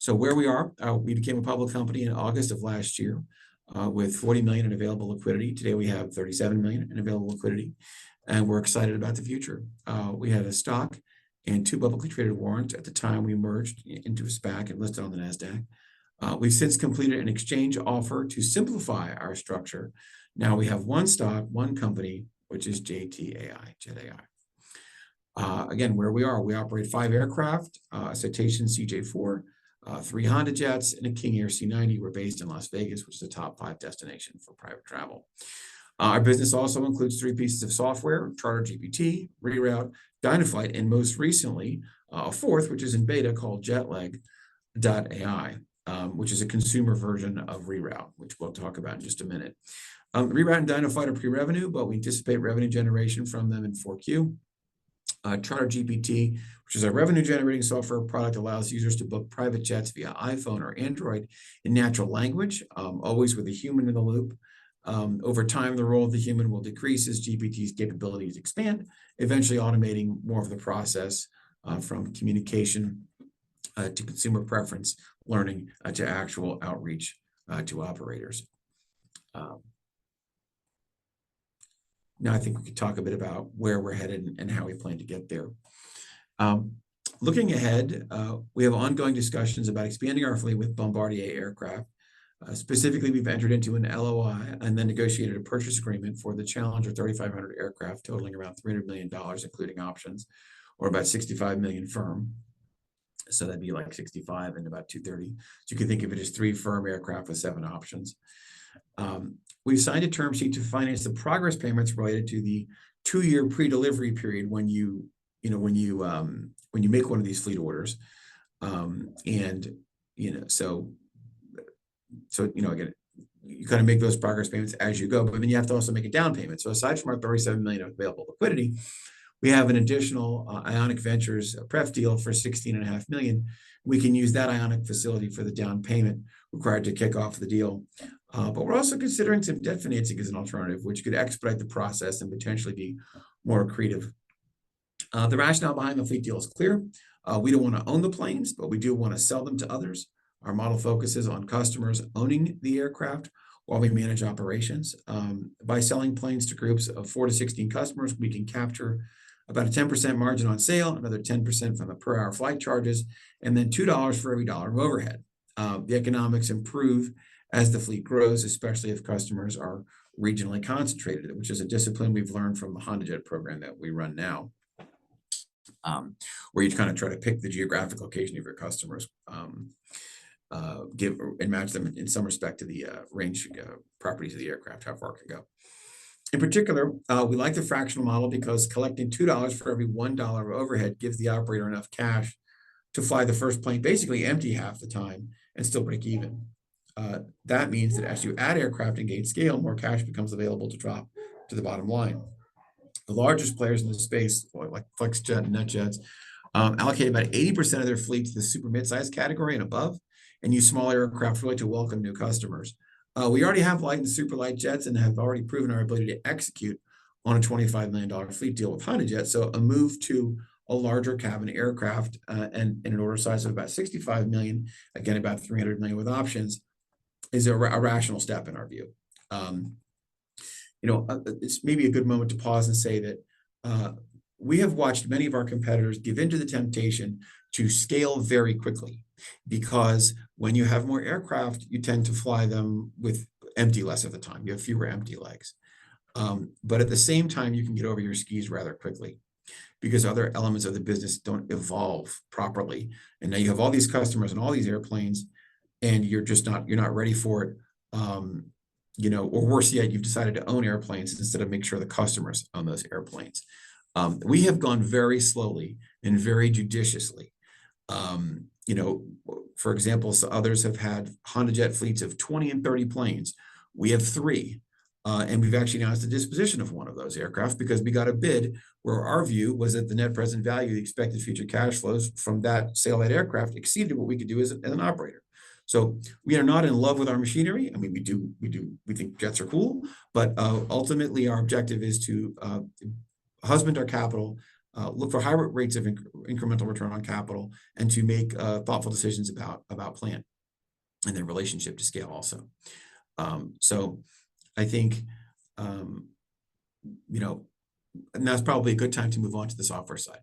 So where we are, we became a public company in August of last year with 40 million in available liquidity. Today we have 37 million in available liquidity, and we're excited about the future. We had a stock and 2 publicly traded warrants at the time we merged into a SPAC and listed on the NASDAQ. We've since completed an exchange offer to simplify our structure. Now we have 1 stock, 1 company, which is Jet.AI. Again, where we are, we operate 5 aircraft, a Citation CJ4, 3 Honda jets, and a King Air C90. We're based in Las Vegas, which is a top 5 destination for private travel. Our business also includes 3 pieces of software: CharterGPT, Reroute, Dynaflight, and most recently, a 4th, which is in beta, called Jet.AI, which is a consumer version of Reroute, which we'll talk about in just a minute. Reroute and Dynaflight are pre-revenue, but we anticipate revenue generation from them in 4Q. CharterGPT, which is a revenue-generating software product, allows users to book private jets via iPhone or Android in natural language, always with a human in the loop. Over time, the role of the human will decrease as GPT's capabilities expand, eventually automating more of the process from communication to consumer preference learning to actual outreach to operators. Now I think we could talk a bit about where we're headed and how we plan to get there. Looking ahead, we have ongoing discussions about expanding our fleet with Bombardier aircraft. Specifically, we've entered into an LOI and then negotiated a purchase agreement for the Challenger 3500 aircraft, totaling around $300 million, including options, or about 65 million firm. So that'd be like 65 and about 230. So you can think of it as 3 firm aircraft with 7 options. We've signed a term sheet to finance the progress payments related to the 2-year pre-delivery period when you make one of these fleet orders, again, you kind of make those progress payments as you go, but then you have to also make a down payment. So aside from our 37 million of available liquidity, we have an additional Ionic Ventures pref deal for 16.5 million. We can use that Ionic facility for the down payment required to kick off the deal. But we're also considering some debt financing as an alternative, which could expedite the process and potentially be more accretive. The rationale behind the fleet deal is clear. We don't want to own the planes, but we do want to sell them to others. Our model focuses on customers owning the aircraft while we manage operations. By selling planes to groups of 4 to 16 customers, we can capture about a 10% margin on sale, another 10% from the per hour flight charges, and then $2 for every dollar of overhead. The economics improve as the fleet grows, especially if customers are regionally concentrated, which is a discipline we've learned from the Honda Jet program that we run now, where you kind of try to pick the geographic location of your customers, give and match them in some respect to the range properties of the aircraft, how far it can go. In particular, we like the fractional model because collecting $2 for every $1 of overhead gives the operator enough cash to fly the first plane basically empty half the time and still break even. That means that as you add aircraft and gain scale, more cash becomes available to drop to the bottom line. The largest players in the space, like FlexJet and NetJets, allocate about 80% of their fleet to the super midsize category and above, and use small aircraft really to welcome new customers. We already have light and super light jets and have already proven our ability to execute on a $25 million fleet deal with Honda Jet. So a move to a larger cabin aircraft and an order size of about 65 million, again, about 300 million with options, is a rational step in our view. It's maybe a good moment to pause and say that we have watched many of our competitors give into the temptation to scale very quickly, because when you have more aircraft, you tend to fly them with empty less of the time. You have fewer empty legs. But at the same time, you can get over your skis rather quickly because other elements of the business don't evolve properly. And now you have all these customers and all these airplanes, and you're not ready for it. Or worse yet, you've decided to own airplanes instead of make sure the customers own those airplanes. We have gone very slowly and very judiciously. For example, so others have had Honda Jet fleets of 20 and 30 planes. We have 3. And we've actually announced the disposition of one of those aircraft because we got a bid where our view was that the net present value, the expected future cash flows from that sale of that aircraft exceeded what we could do as an operator. So we are not in love with our machinery. I mean, we think jets are cool, but ultimately our objective is to husband our capital look for high rates of incremental return on capital, and to make thoughtful decisions about plan and their relationship to scale also. So I think, and that's probably a good time to move on to the software side.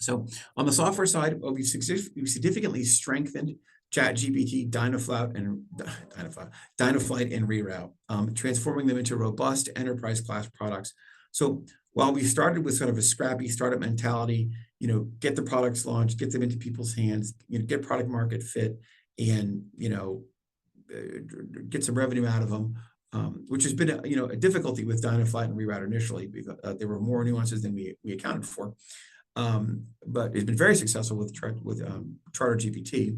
So on the software side, we've significantly strengthened ChatGPT, Dynaflight, and Reroute, transforming them into robust enterprise-class products. So while we started with sort of a scrappy startup mentality, get the products launched, get them into people's hands, get product market fit, and get some revenue out of them, which has been a difficulty with Dynaflight and Reroute initially, because there were more nuances than we accounted for. But it's been very successful with Charter GPT.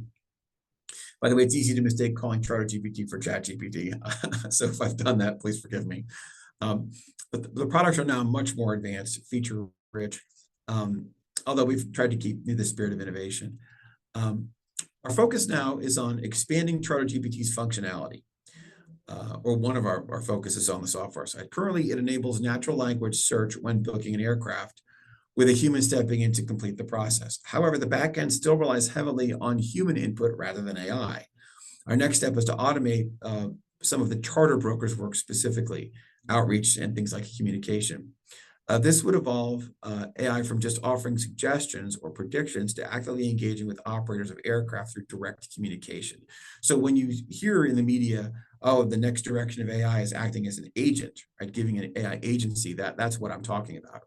By the way, it's easy to mistake calling Charter GPT for Chat GPT. So if I've done that, please forgive me. But the products are now much more advanced, feature rich, although we've tried to keep the spirit of innovation. Our focus now is on expanding Charter GPT's functionality, or one of our focuses on the software side. Currently, it enables natural language search when booking an aircraft, with a human stepping in to complete the process. However, the backend still relies heavily on human input rather than AI. Our next step is to automate some of the charter brokers' work, specifically outreach and things like communication. This would evolve AI from just offering suggestions or predictions to actively engaging with operators of aircraft through direct communication. So when you hear in the media, oh, the next direction of AI is acting as an agent, right, giving an AI agency, that's what I'm talking about.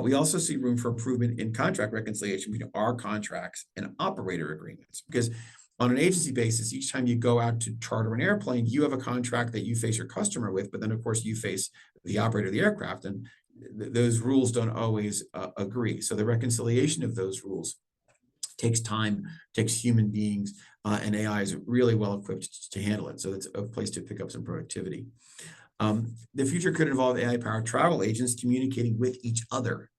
We also see room for improvement in contract reconciliation between our contracts and operator agreements, because on an agency basis, each time you go out to charter an airplane, you have a contract that you face your customer with, but then of course you face the operator of the aircraft, and those rules don't always agree. So the reconciliation of those rules takes time, takes human beings, and AI is really well equipped to handle it. So it's a place to pick up some productivity. The future could involve AI-powered travel agents communicating with each other,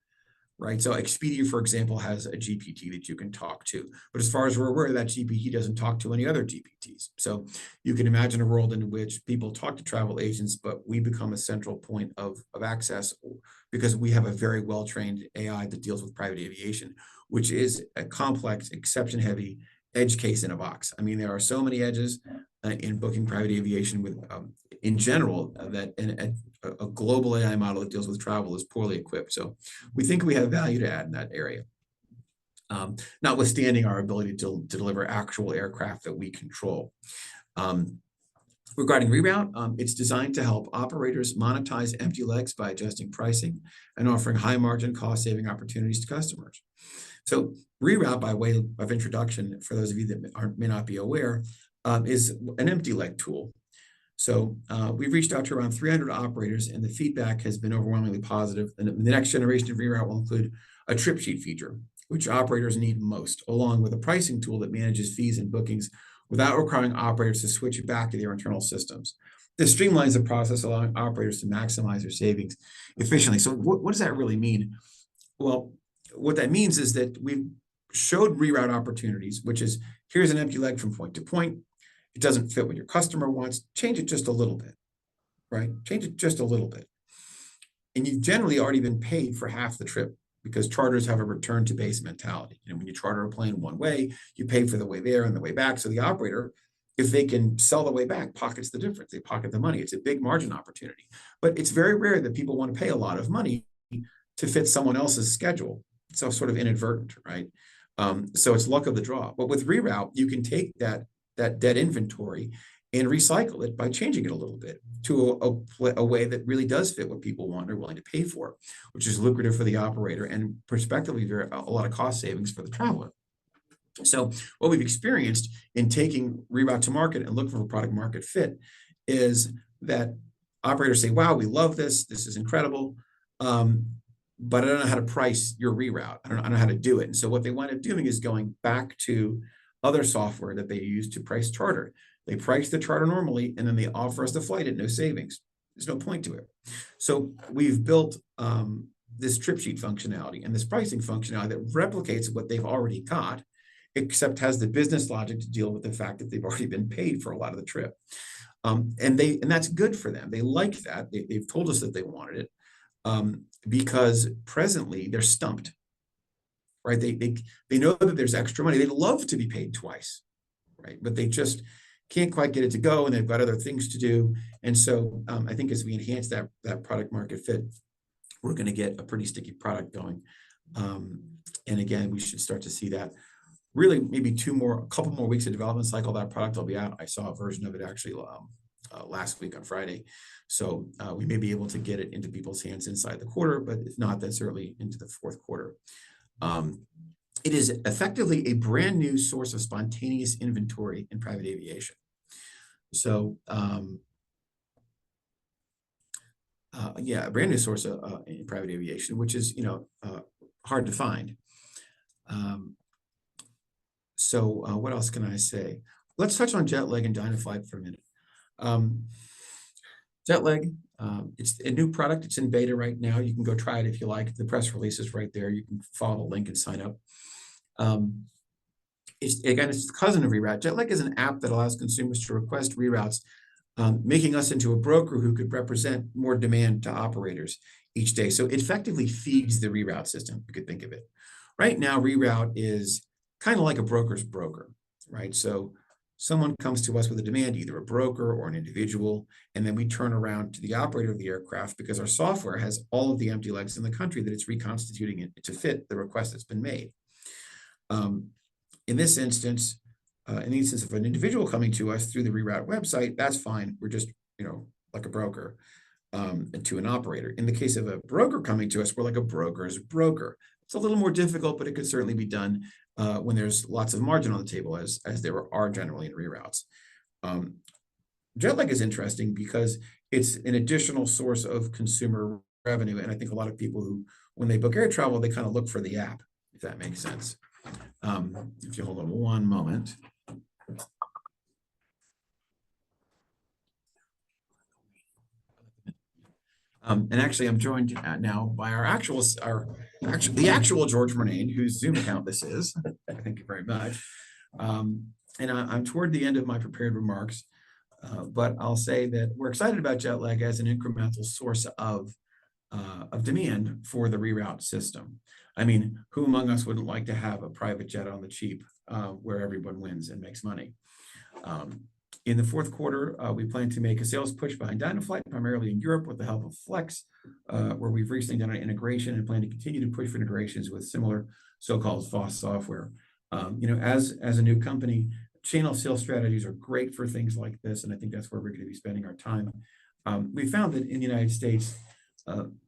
right? So Expedia, for example, has a GPT that you can talk to. But as far as we're aware, that GPT doesn't talk to any other GPTs. So you can imagine a world in which people talk to travel agents, but we become a central point of access, because we have a very well-trained AI that deals with private aviation, which is a complex, exception-heavy edge case in a box. I mean, there are so many edges in booking private aviation with, in general, that a global AI model that deals with travel is poorly equipped. So we think we have value to add in that area, notwithstanding our ability to deliver actual aircraft that we control. Regarding Reroute, it's designed to help operators monetize empty legs by adjusting pricing and offering high margin cost saving opportunities to customers. So Reroute, by way of introduction, for those of you that may not be aware, is an empty leg tool. So we've reached out to around 300 operators, and the feedback has been overwhelmingly positive. And the next generation of Reroute will include a trip sheet feature, which operators need most, along with a pricing tool that manages fees and bookings without requiring operators to switch back to their internal systems. This streamlines the process, allowing operators to maximize their savings efficiently. So what does that really mean? Well, what that means is that we've showed Reroute opportunities, which is, here's an empty leg from point to point. It doesn't fit what your customer wants. Change it just a little bit, right? Change it just a little bit. And you've generally already been paid for half the trip, because charters have a return to base mentality. When you charter a plane one way, you pay for the way there and the way back. So the operator, if they can sell the way back, pockets the difference. They pocket the money. It's a big margin opportunity. But it's very rare that people want to pay a lot of money to fit someone else's schedule. So sort of inadvertent, right? So it's luck of the draw. But with Reroute, you can take that dead inventory and recycle it by changing it a little bit to a way that really does fit what people want or are willing to pay for, which is lucrative for the operator and prospectively a lot of cost savings for the traveler. So what we've experienced in taking Reroute to market and looking for product market fit is that operators say, wow, we love this. This is incredible. But I don't know how to price your Reroute. I don't know how to do it. And so what they wind up doing is going back to other software that they use to price charter. They price the charter normally, and then they offer us the flight at no savings. There's no point to it. So we've built this trip sheet functionality and this pricing functionality that replicates what they've already got, except has the business logic to deal with the fact that they've already been paid for a lot of the trip. And that's good for them. They like that. They've told us that they wanted it. because presently they're stumped, right? They know that there's extra money. They'd love to be paid twice, right? But they just can't quite get it to go, and they've got other things to do. And so I think as we enhance that product market fit, we're going to get a pretty sticky product going. And again, we should start to see that really maybe a couple more weeks of development cycle. That product will be out. I saw a version of it actually last week on Friday. So we may be able to get it into people's hands inside the quarter, but if not, then certainly into the fourth quarter. It is effectively a brand new source of spontaneous inventory in private aviation. So yeah, a brand new source in private aviation, which is hard to find. So what else can I say? Let's touch on Jet.AI and Dynaflight for a minute. Jet.AI, it's a new product. It's in beta right now. You can go try it if you like. The press release is right there. You can follow the link and sign up. It's the cousin of Reroute. Jet.AI is an app that allows consumers to request reroutes, making us into a broker who could represent more demand to operators each day. So it effectively feeds the Reroute system, you could think of it. Right now, Reroute is kind of like a broker's broker, right? So someone comes to us with a demand, either a broker or an individual, and then we turn around to the operator of the aircraft because our software has all of the empty legs in the country that it's reconstituting it to fit the request that's been made. In this instance, in the instance of an individual coming to us through the Reroute website, that's fine. We're just, like a broker to an operator. In the case of a broker coming to us, we're like a broker's broker. It's a little more difficult, but it could certainly be done when there's lots of margin on the table, as there are generally in reroutes. Jet.AI is interesting because it's an additional source of consumer revenue, and I think a lot of people who, when they book air travel, they kind of look for the app, if that makes sense. If you hold on one moment. And actually, I'm joined now by the actual George Murnane, whose Zoom account this is. Thank you very much. And I'm toward the end of my prepared remarks, but I'll say that we're excited about Jet.AI as an incremental source of demand for the Reroute system. I mean, who among us wouldn't like to have a private jet on the cheap where everyone wins and makes money? In the fourth quarter, we plan to make a sales push behind Dynaflight, primarily in Europe with the help of Flex, where we've recently done an integration and plan to continue to push for integrations with similar so-called FOSS software. As a new company, channel sales strategies are great for things like this, and I think that's where we're going to be spending our time. We found that in the United States,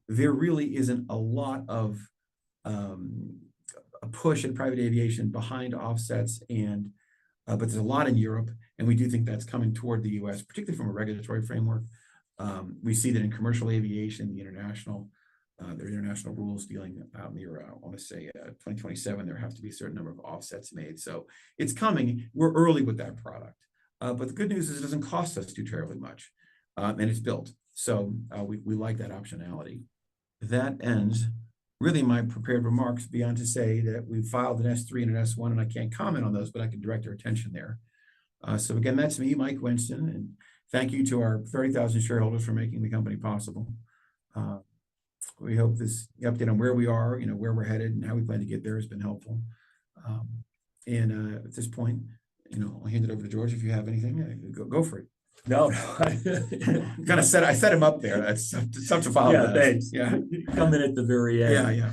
there really isn't a lot of a push in private aviation behind offsets, but there's a lot in Europe, and we do think that's coming toward the U.S., particularly from a regulatory framework. We see that in commercial aviation, there are international rules dealing out near, I want to say 2027, there have to be a certain number of offsets made. So it's coming. We're early with that product. But the good news is it doesn't cost us too terribly much, and it's built. So we like that optionality. That ends really my prepared remarks, beyond to say that we filed an S3 and an S1, and I can't comment on those, but I can direct your attention there. So again, that's me, Mike Winston, and thank you to our 30,000 shareholders for making the company possible. We hope this update on where we are, where we're headed, and how we plan to get there has been helpful. And at this point, I'll hand it over to George. If you have anything, go for it. No. I set him up there. That's tough to follow. Yeah, thanks. Yeah, come in at the very end. Yeah.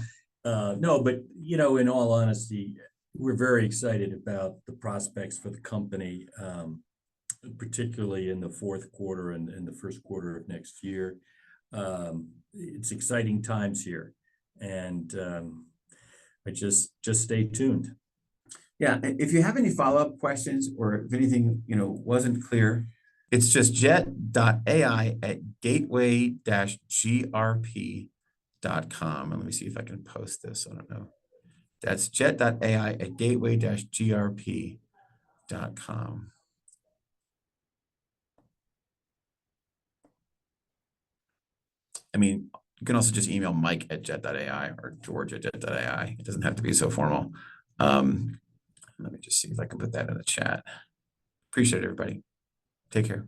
No, but in all honesty, we're very excited about the prospects for the company, particularly in the fourth quarter and the first quarter of next year. It's exciting times here, and I just stay tuned. Yeah, if you have any follow-up questions, or if anything wasn't clear, it's just Jet.AI at gateway-grp.com. And let me see if I can post this. I don't know. That's Jet.AI at gateway-grp.com. I mean, you can also just email Mike at Jet.AI or George at Jet.AI. It doesn't have to be so formal. Let me just see if I can put that in the chat. Appreciate it, everybody. Take care.